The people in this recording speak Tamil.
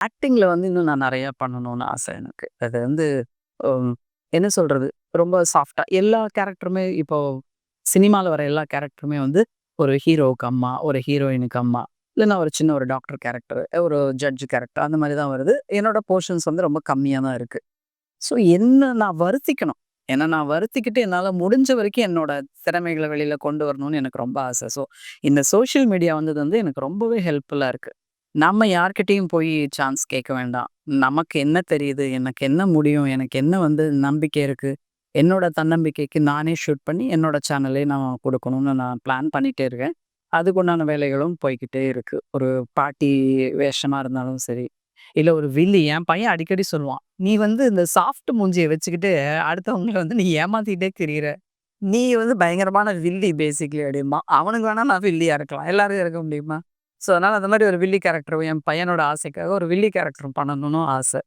ஆக்டிங்ல வந்து இன்னும் நான் நெறையா பண்ணணும்னு ஆசை எனக்கு. அது வந்து ம் என்ன சொல்றது? ரொம்ப சாஃப்ட்டா எல்லா கேரக்டருமே இப்போ சினிமால வர எல்லா கேரக்டருமே வந்து ஒரு ஹீரோவுக்கு அம்மா, ஒரு ஹீரோயினுக்கு அம்மா, இல்லன்னா ஒரு சின்ன ஒரு டாக்டர் கேரக்டர், ஒரு ஜட்ஜ் கேரக்டர் அந்த மாரி தான் வருது. என்னோட போர்ஷன்ஸ் வந்து ரொம்ப கம்மியா தான் இருக்கு. ஸோ என்ன நான் வருத்திக்கணும். ஏன்னா நான் வருத்திக்கிட்டு என்னால முடிஞ்ச வரைக்கும் என்னோட திறமைகள வெளில கொண்டு வரணும்னு எனக்கு ரொம்ப ஆசை. ஸோ இந்த சோசியல் மீடியா வந்தது வந்து எனக்கு ரொம்பவே ஹெல்ப்ஃபுல்லா இருக்கு. நம்ம யார்கிட்டயும் போய் சான்ஸ் கேட்க வேண்டாம். நமக்கு என்ன தெரியுது? எனக்கு என்ன முடியும்? எனக்கு என்ன வந்து நம்பிக்கை இருக்கு? என்னோட தன்னம்பிக்கைக்கு நானே ஷூட் பண்ணி என்னோட சேனலே நான் குடுக்கணும்னு நான் பிளான் பண்ணிட்டே இருக்கேன். அதுக்குண்டான வேலைகளும் போய்க்கிட்டே இருக்கு. ஒரு பாட்டி வேஷமா இருந்தாலும் சரி, இல்ல ஒரு வில்லி என் பையன் அடிக்கடி சொல்லுவான். "நீ வந்து இந்த சாஃப்ட் மூஞ்சிய வச்சுக்கிட்டு அடுத்தவங்கள வந்து நீ ஏமாத்திட்டே திரியிற. நீ வந்து பயங்கரமான வில்லி பேசிக்கலி" அப்படிம்பான். அவனுக்கு வேணா நான் வில்லியா இருக்கலாம். எல்லாரும் இருக்க முடியுமா? ஸோ, அதனால அந்த மாரி ஒரு வில்லி கேரக்டர் என் பையனோட ஆசைக்காக ஒரு வில்லி கேரக்டர் பண்ணணும்னு ஆசை.